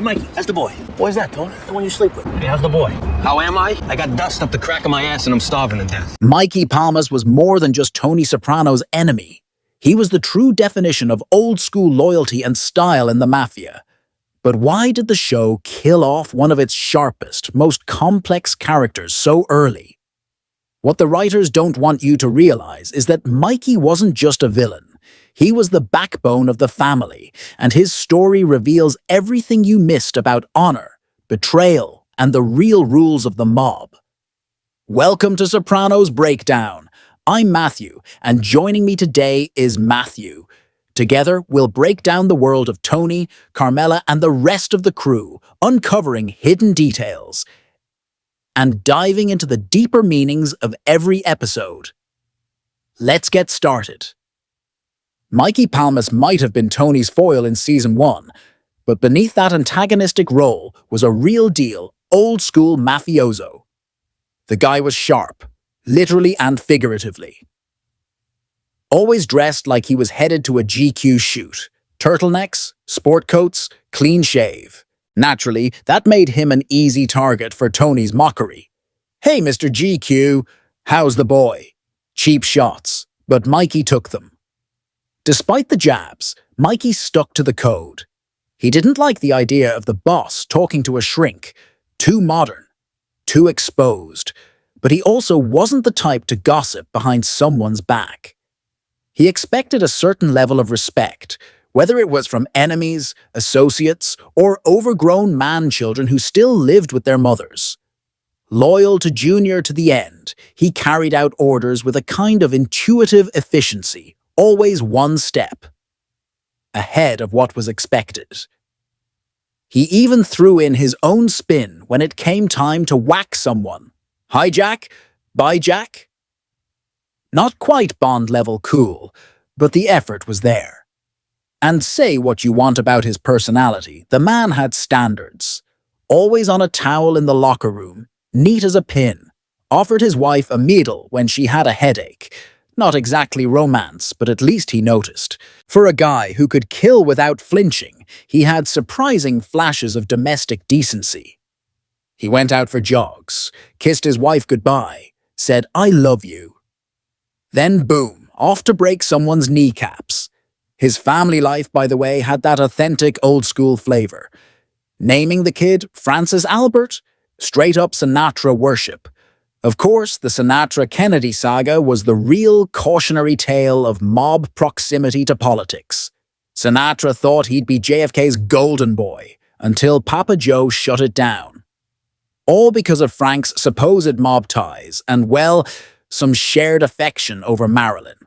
Mikey, how's the boy? Boy's that, Tony? The one you sleep with. Hey, how's the boy? How am I? I got dust up the crack of my ass and I'm starving to death. Mikey Palmas was more than just Tony Soprano's enemy. He was the true definition of old-school loyalty and style in the Mafia. But why did the show kill off one of its sharpest, most complex characters so early? What the writers don't want you to realize is that Mikey wasn't just a villain. He was the backbone of the family, and his story reveals everything you missed about honor, betrayal, and the real rules of the mob. Welcome to Sopranos Breakdown. I'm Matthew, and joining me today is Matthew. Together, we'll break down the world of Tony, Carmela, and the rest of the crew, uncovering hidden details and diving into the deeper meanings of every episode. Let's get started. Mikey Palmas might have been Tony's foil in Season 1, but beneath that antagonistic role was a real-deal, old-school mafioso. The guy was sharp, literally and figuratively. Always dressed like he was headed to a GQ shoot. Turtlenecks, sport coats, clean shave. Naturally, that made him an easy target for Tony's mockery. "Hey, Mr. GQ, how's the boy?" Cheap shots, but Mikey took them. Despite the jabs, Mikey stuck to the code. He didn't like the idea of the boss talking to a shrink. Too modern, too exposed. But he also wasn't the type to gossip behind someone's back. He expected a certain level of respect, whether it was from enemies, associates, or overgrown man-children who still lived with their mothers. Loyal to Junior to the end, he carried out orders with a kind of intuitive efficiency, always one step ahead of what was expected. He even threw in his own spin when it came time to whack someone. Hijack? Byjack? Not quite Bond-level cool, but the effort was there. And say what you want about his personality, the man had standards. Always on a towel in the locker room, neat as a pin. Offered his wife a needle when she had a headache. Not exactly romance, but at least he noticed. For a guy who could kill without flinching, he had surprising flashes of domestic decency. He went out for jogs, kissed his wife goodbye, said, "I love you." Then boom, off to break someone's kneecaps. His family life, by the way, had that authentic old-school flavor. Naming the kid Francis Albert? Straight-up Sinatra worship. Of course, the Sinatra-Kennedy saga was the real cautionary tale of mob proximity to politics. Sinatra thought he'd be JFK's golden boy, until Papa Joe shut it down. All because of Frank's supposed mob ties and, well, some shared affection over Marilyn.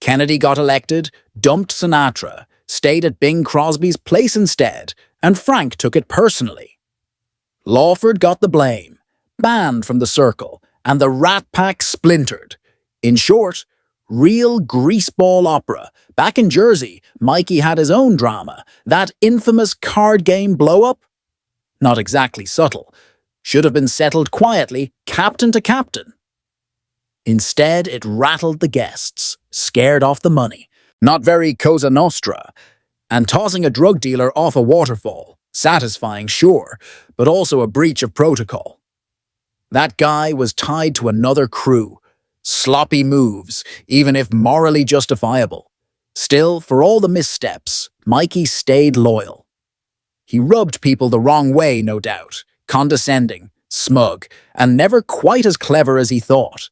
Kennedy got elected, dumped Sinatra, stayed at Bing Crosby's place instead, and Frank took it personally. Lawford got the blame, banned from the circle, and the Rat Pack splintered. In short, real greaseball opera. Back in Jersey, Mikey had his own drama, that infamous card game blow-up. Not exactly subtle. Should have been settled quietly, captain to captain. Instead, it rattled the guests, scared off the money. Not very Cosa Nostra. And tossing a drug dealer off a waterfall. Satisfying, sure, but also a breach of protocol. That guy was tied to another crew. Sloppy moves, even if morally justifiable. Still, for all the missteps, Mikey stayed loyal. He rubbed people the wrong way, no doubt. Condescending, smug, and never quite as clever as he thought.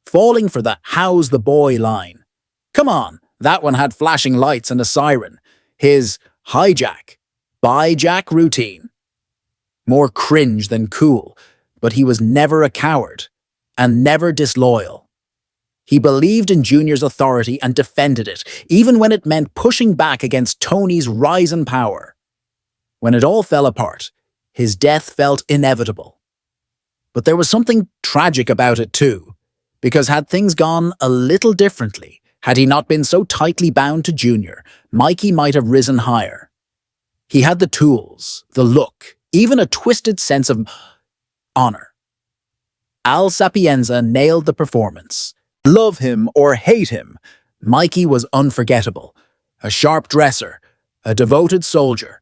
Falling for the "how's the boy" line. Come on, that one had flashing lights and a siren. His hijack, byjack routine. More cringe than cool, but he was never a coward, and never disloyal. He believed in Junior's authority and defended it, even when it meant pushing back against Tony's rise in power. When it all fell apart, his death felt inevitable. But there was something tragic about it too, because had things gone a little differently, had he not been so tightly bound to Junior, Mikey might have risen higher. He had the tools, the look, even a twisted sense of honor. Al Sapienza nailed the performance. Love him or hate him, Mikey was unforgettable. A sharp dresser, a devoted soldier,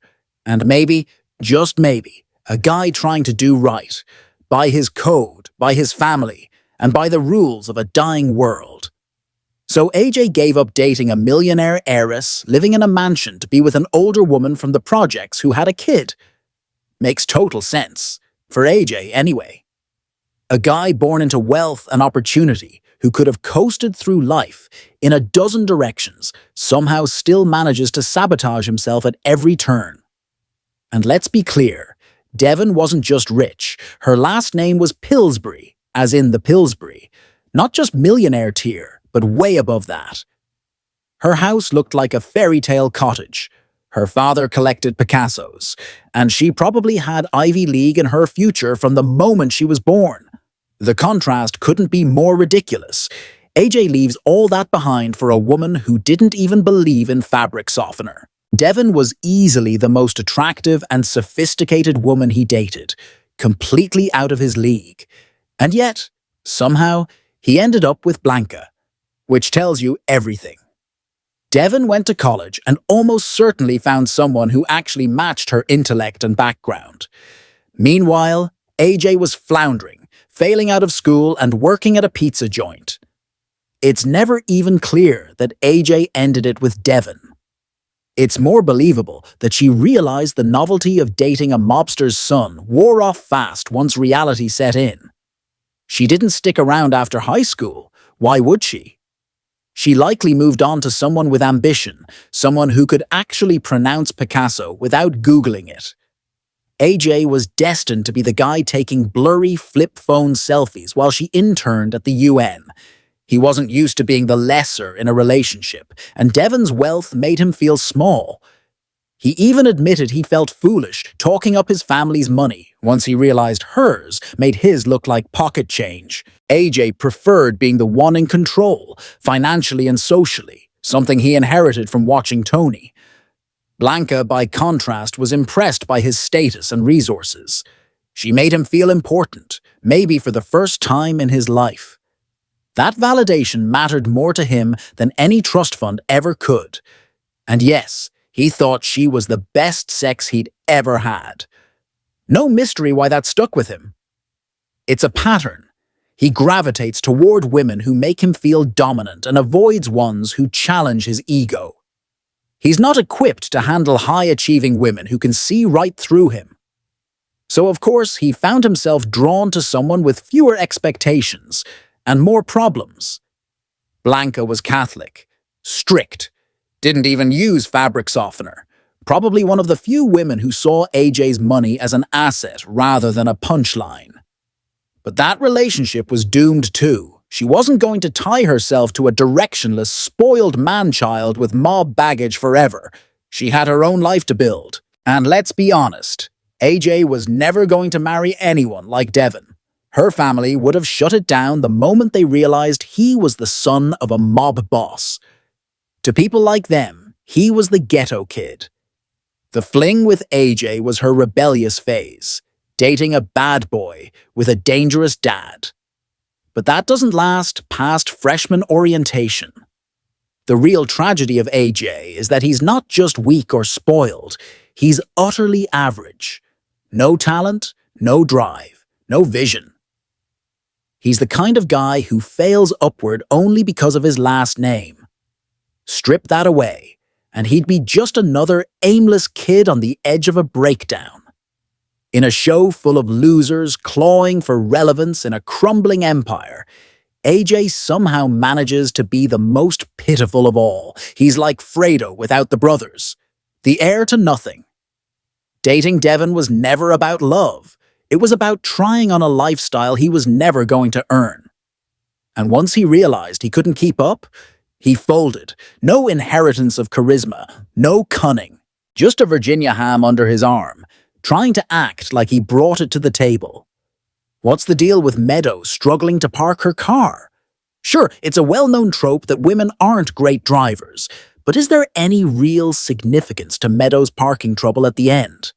And maybe, just maybe, a guy trying to do right, by his code, by his family, and by the rules of a dying world. So AJ gave up dating a millionaire heiress living in a mansion to be with an older woman from the projects who had a kid. Makes total sense. For AJ, anyway. A guy born into wealth and opportunity who could have coasted through life in a dozen directions somehow still manages to sabotage himself at every turn. And let's be clear, Devon wasn't just rich. Her last name was Pillsbury, as in the Pillsbury. Not just millionaire tier, but way above that. Her house looked like a fairy tale cottage. Her father collected Picassos, and she probably had Ivy League in her future from the moment she was born. The contrast couldn't be more ridiculous. AJ leaves all that behind for a woman who didn't even believe in fabric softener. Devon was easily the most attractive and sophisticated woman he dated, completely out of his league. And yet, somehow, he ended up with Blanca, which tells you everything. Devon went to college and almost certainly found someone who actually matched her intellect and background. Meanwhile, AJ was floundering, failing out of school and working at a pizza joint. It's never even clear that AJ ended it with Devon. It's more believable that she realized the novelty of dating a mobster's son wore off fast once reality set in. She didn't stick around after high school. Why would she? She likely moved on to someone with ambition, someone who could actually pronounce Picasso without Googling it. AJ was destined to be the guy taking blurry flip phone selfies while she interned at the UN. He wasn't used to being the lesser in a relationship, and Devon's wealth made him feel small. He even admitted he felt foolish talking up his family's money once he realized hers made his look like pocket change. AJ preferred being the one in control, financially and socially, something he inherited from watching Tony. Blanca, by contrast, was impressed by his status and resources. She made him feel important, maybe for the first time in his life. That validation mattered more to him than any trust fund ever could. And yes, he thought she was the best sex he'd ever had. No mystery why that stuck with him. It's a pattern. He gravitates toward women who make him feel dominant and avoids ones who challenge his ego. He's not equipped to handle high-achieving women who can see right through him. So of course, he found himself drawn to someone with fewer expectations and more problems. Blanca was Catholic, strict, didn't even use fabric softener, probably one of the few women who saw AJ's money as an asset rather than a punchline. But that relationship was doomed too. She wasn't going to tie herself to a directionless, spoiled man-child with mob baggage forever. She had her own life to build. And let's be honest, AJ was never going to marry anyone like Devon. Her family would have shut it down the moment they realized he was the son of a mob boss. To people like them, he was the ghetto kid. The fling with AJ was her rebellious phase, dating a bad boy with a dangerous dad. But that doesn't last past freshman orientation. The real tragedy of AJ is that he's not just weak or spoiled, he's utterly average. No talent, no drive, no vision. He's the kind of guy who fails upward only because of his last name. Strip that away, and he'd be just another aimless kid on the edge of a breakdown. In a show full of losers clawing for relevance in a crumbling empire, AJ somehow manages to be the most pitiful of all. He's like Fredo without the brothers, the heir to nothing. Dating Devon was never about love. It was about trying on a lifestyle he was never going to earn. And once he realized he couldn't keep up, he folded. No inheritance of charisma, no cunning, just a Virginia ham under his arm, trying to act like he brought it to the table. What's the deal with Meadow struggling to park her car? Sure, it's a well-known trope that women aren't great drivers, but is there any real significance to Meadow's parking trouble at the end?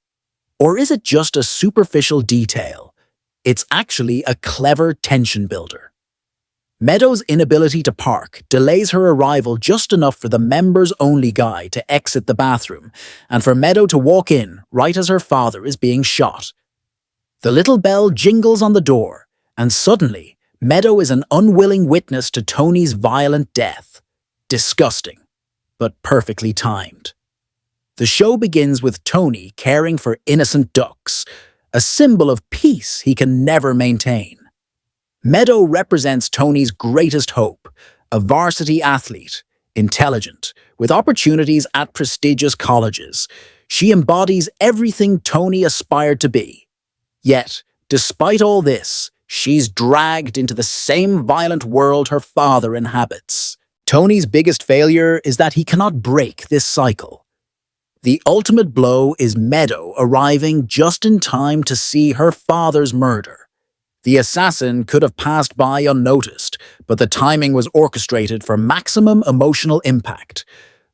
Or is it just a superficial detail? It's actually a clever tension builder. Meadow's inability to park delays her arrival just enough for the members-only guy to exit the bathroom, and for Meadow to walk in right as her father is being shot. The little bell jingles on the door, and suddenly, Meadow is an unwilling witness to Tony's violent death. Disgusting, but perfectly timed. The show begins with Tony caring for innocent ducks, a symbol of peace he can never maintain. Meadow represents Tony's greatest hope, a varsity athlete, intelligent, with opportunities at prestigious colleges. She embodies everything Tony aspired to be. Yet, despite all this, she's dragged into the same violent world her father inhabits. Tony's biggest failure is that he cannot break this cycle. The ultimate blow is Meadow arriving just in time to see her father's murder. The assassin could have passed by unnoticed, but the timing was orchestrated for maximum emotional impact.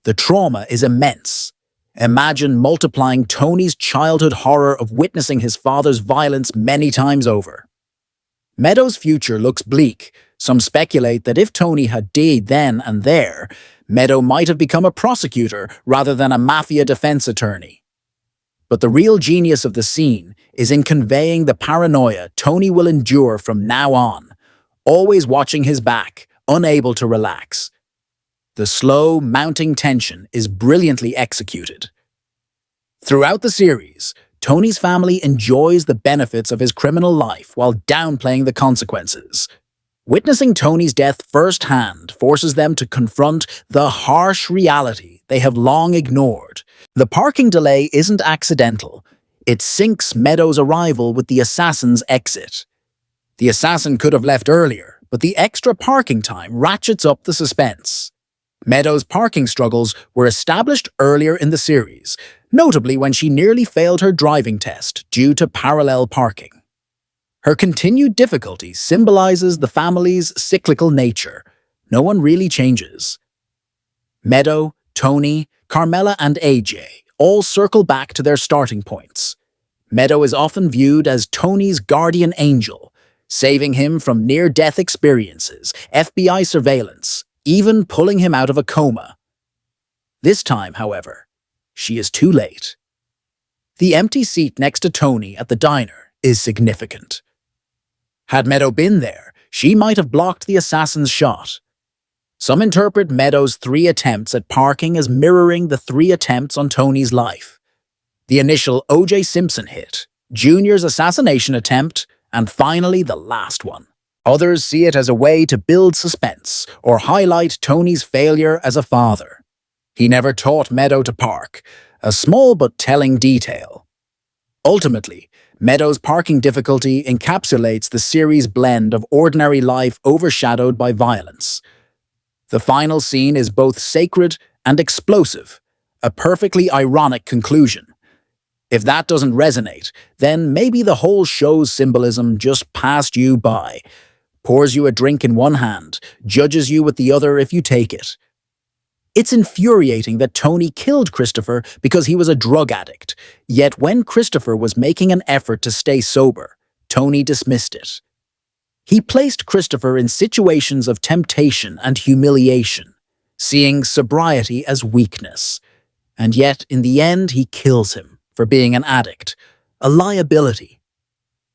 The trauma is immense. Imagine multiplying Tony's childhood horror of witnessing his father's violence many times over. Meadow's future looks bleak. Some speculate that if Tony had died then and there, Meadow might have become a prosecutor rather than a Mafia defense attorney. But the real genius of the scene is in conveying the paranoia Tony will endure from now on, always watching his back, unable to relax. The slow, mounting tension is brilliantly executed. Throughout the series, Tony's family enjoys the benefits of his criminal life while downplaying the consequences. Witnessing Tony's death firsthand forces them to confront the harsh reality they have long ignored. The parking delay isn't accidental. It syncs Meadow's arrival with the assassin's exit. The assassin could have left earlier, but the extra parking time ratchets up the suspense. Meadow's parking struggles were established earlier in the series, notably when she nearly failed her driving test due to parallel parking. Her continued difficulty symbolizes the family's cyclical nature. No one really changes. Meadow, Tony, Carmela, and AJ all circle back to their starting points. Meadow is often viewed as Tony's guardian angel, saving him from near-death experiences, FBI surveillance, even pulling him out of a coma. This time, however, she is too late. The empty seat next to Tony at the diner is significant. Had Meadow been there, she might have blocked the assassin's shot. Some interpret Meadow's 3 attempts at parking as mirroring the 3 attempts on Tony's life. The initial O.J. Simpson hit, Junior's assassination attempt, and finally the last one. Others see it as a way to build suspense or highlight Tony's failure as a father. He never taught Meadow to park, a small but telling detail. Ultimately, Meadow's parking difficulty encapsulates the series' blend of ordinary life overshadowed by violence. The final scene is both sacred and explosive, a perfectly ironic conclusion. If that doesn't resonate, then maybe the whole show's symbolism just passed you by, pours you a drink in one hand, judges you with the other if you take it. It's infuriating that Tony killed Christopher because he was a drug addict, yet when Christopher was making an effort to stay sober, Tony dismissed it. He placed Christopher in situations of temptation and humiliation, seeing sobriety as weakness. And yet, in the end, he kills him for being an addict, a liability.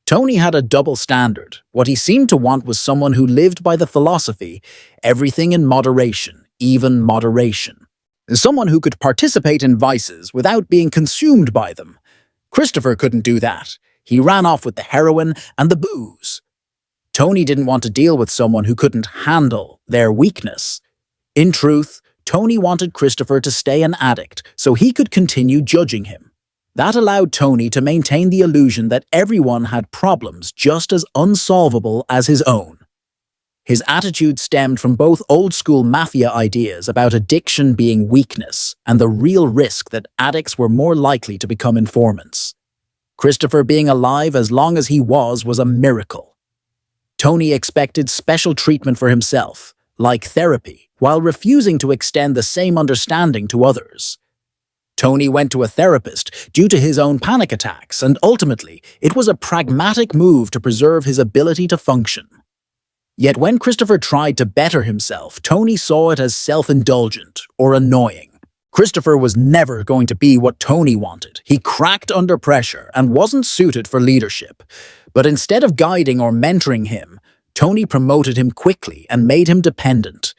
Tony had a double standard. What he seemed to want was someone who lived by the philosophy, everything in moderation, even moderation. Someone who could participate in vices without being consumed by them. Christopher couldn't do that. He ran off with the heroin and the booze. Tony didn't want to deal with someone who couldn't handle their weakness. In truth, Tony wanted Christopher to stay an addict so he could continue judging him. That allowed Tony to maintain the illusion that everyone had problems just as unsolvable as his own. His attitude stemmed from both old-school Mafia ideas about addiction being weakness and the real risk that addicts were more likely to become informants. Christopher being alive as long as he was a miracle. Tony expected special treatment for himself, like therapy, while refusing to extend the same understanding to others. Tony went to a therapist due to his own panic attacks, and ultimately, it was a pragmatic move to preserve his ability to function. Yet when Christopher tried to better himself, Tony saw it as self-indulgent or annoying. Christopher was never going to be what Tony wanted. He cracked under pressure and wasn't suited for leadership. But instead of guiding or mentoring him, Tony promoted him quickly and made him dependent.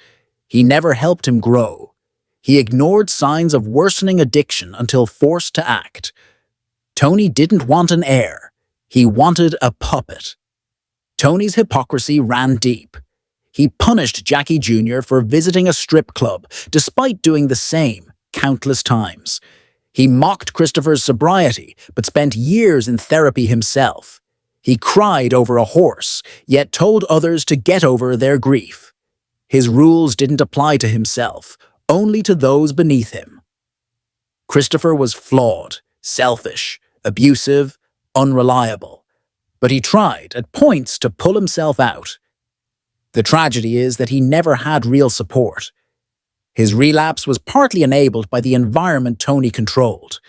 He never helped him grow. He ignored signs of worsening addiction until forced to act. Tony didn't want an heir. He wanted a puppet. Tony's hypocrisy ran deep. He punished Jackie Jr. for visiting a strip club, despite doing the same countless times. He mocked Christopher's sobriety, but spent years in therapy himself. He cried over a horse, yet told others to get over their grief. His rules didn't apply to himself, only to those beneath him. Christopher was flawed, selfish, abusive, unreliable. But he tried, at points, to pull himself out. The tragedy is that he never had real support. His relapse was partly enabled by the environment Tony controlled.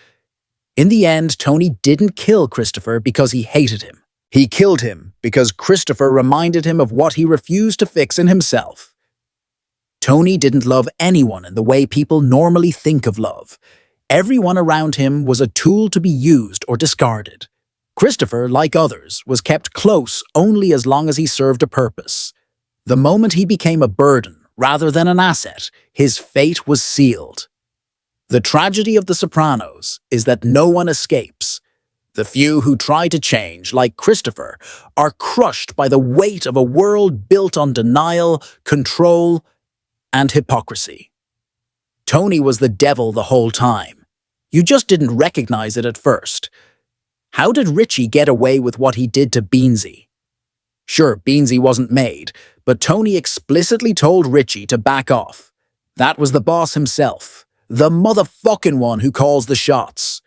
In the end, Tony didn't kill Christopher because he hated him. He killed him because Christopher reminded him of what he refused to fix in himself. Tony didn't love anyone in the way people normally think of love. Everyone around him was a tool to be used or discarded. Christopher, like others, was kept close only as long as he served a purpose. The moment he became a burden, rather than an asset, his fate was sealed. The tragedy of The Sopranos is that no one escapes. The few who try to change, like Christopher, are crushed by the weight of a world built on denial, control, and hypocrisy. Tony was the devil the whole time. You just didn't recognize it at first. How did Richie get away with what he did to Beansy? Sure, Beansy wasn't made, but Tony explicitly told Richie to back off. That was the boss himself, the motherfucking one who calls the shots.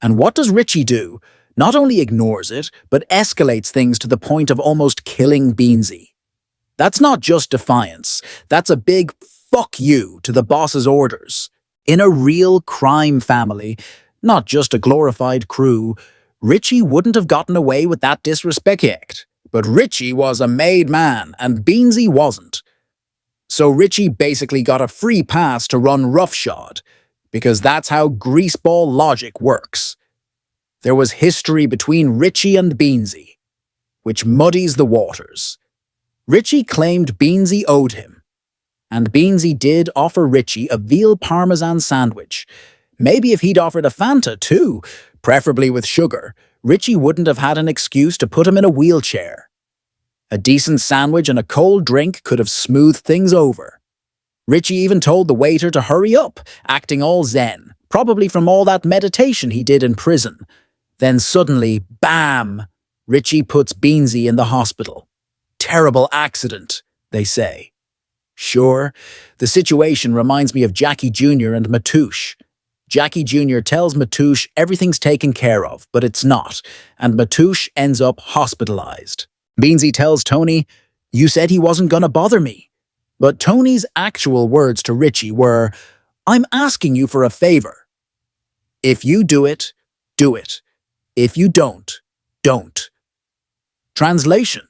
And what does Richie do? Not only ignores it, but escalates things to the point of almost killing Beansy. That's not just defiance, that's a big fuck you to the boss's orders. In a real crime family, not just a glorified crew, Richie wouldn't have gotten away with that disrespect. But Richie was a made man, and Beansy wasn't. So Richie basically got a free pass to run roughshod, because that's how greaseball logic works. There was history between Richie and Beansy, which muddies the waters. Richie claimed Beansy owed him, and Beansy did offer Richie a veal parmesan sandwich. Maybe if he'd offered a Fanta too, preferably with sugar, Richie wouldn't have had an excuse to put him in a wheelchair. A decent sandwich and a cold drink could have smoothed things over. Richie even told the waiter to hurry up, acting all zen, probably from all that meditation he did in prison. Then suddenly, bam! Richie puts Beansy in the hospital. Terrible accident, they say. Sure, the situation reminds me of Jackie Jr. and Matouche. Jackie Jr. tells Matouche everything's taken care of, but it's not, and Matouche ends up hospitalized. Beansy tells Tony, "You said he wasn't gonna bother me." But Tony's actual words to Richie were, "I'm asking you for a favor. If you do it, do it. If you don't, don't." Translation: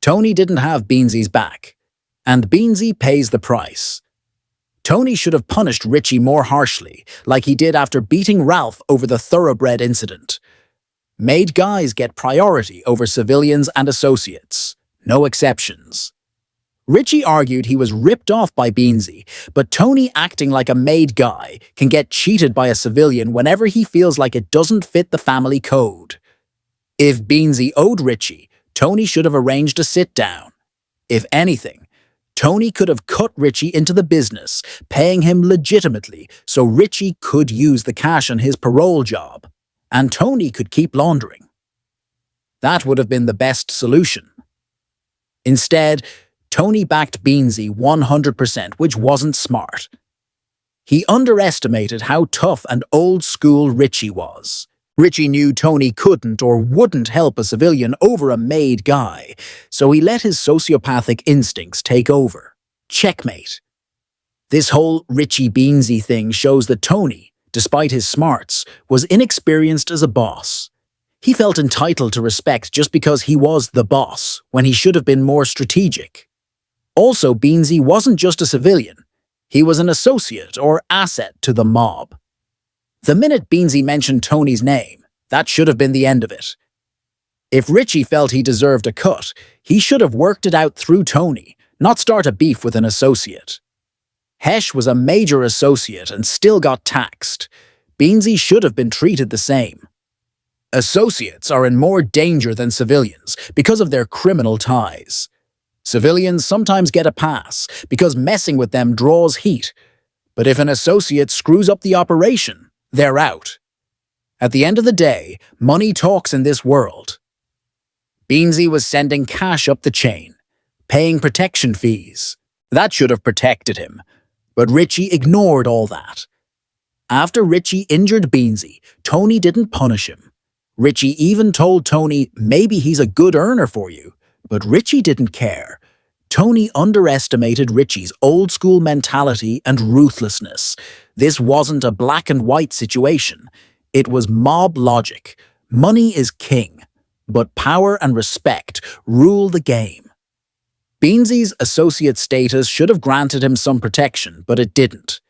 Tony didn't have Beansy's back, and Beansy pays the price. Tony should have punished Richie more harshly, like he did after beating Ralph over the thoroughbred incident. Made guys get priority over civilians and associates. No exceptions. Richie argued he was ripped off by Beansy, but Tony, acting like a made guy, can get cheated by a civilian whenever he feels like it doesn't fit the family code. If Beansy owed Richie, Tony should have arranged a sit-down. If anything, Tony could have cut Richie into the business, paying him legitimately so Richie could use the cash on his parole job, and Tony could keep laundering. That would have been the best solution. Instead, Tony backed Beansy 100%, which wasn't smart. He underestimated how tough and old-school Richie was. Richie knew Tony couldn't or wouldn't help a civilian over a made guy, so he let his sociopathic instincts take over. Checkmate. This whole Richie Beansy thing shows that Tony, despite his smarts, was inexperienced as a boss. He felt entitled to respect just because he was the boss, when he should have been more strategic. Also, Beansy wasn't just a civilian. He was an associate or asset to the mob. The minute Beansy mentioned Tony's name, that should have been the end of it. If Richie felt he deserved a cut, he should have worked it out through Tony, not start a beef with an associate. Hesh was a major associate and still got taxed. Beansy should have been treated the same. Associates are in more danger than civilians because of their criminal ties. Civilians sometimes get a pass because messing with them draws heat. But if an associate screws up the operation, they're out. At the end of the day, money talks in this world. Beansy was sending cash up the chain, paying protection fees. That should have protected him. But Richie ignored all that. After Richie injured Beansy, Tony didn't punish him. Richie even told Tony maybe he's a good earner for you, but Richie didn't care. Tony underestimated Richie's old-school mentality and ruthlessness. This wasn't a black-and-white situation. It was mob logic. Money is king, but power and respect rule the game. Beansy's associate status should have granted him some protection, but it didn't.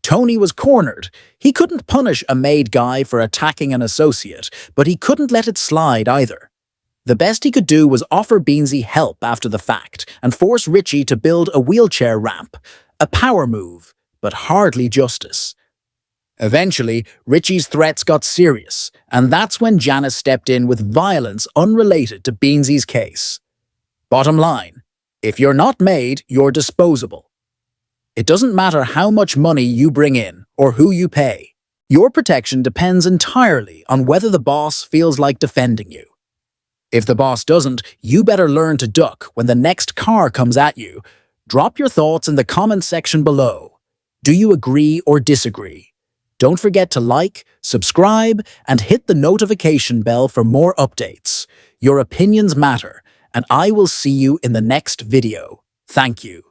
Tony was cornered. He couldn't punish a made guy for attacking an associate, but he couldn't let it slide either. The best he could do was offer Beansy help after the fact and force Richie to build a wheelchair ramp. A power move, but hardly justice. Eventually, Richie's threats got serious, and that's when Janice stepped in with violence unrelated to Beansy's case. Bottom line, if you're not made, you're disposable. It doesn't matter how much money you bring in or who you pay. Your protection depends entirely on whether the boss feels like defending you. If the boss doesn't, you better learn to duck when the next car comes at you. Drop your thoughts in the comment section below. Do you agree or disagree? Don't forget to like, subscribe, and hit the notification bell for more updates. Your opinions matter, and I will see you in the next video. Thank you.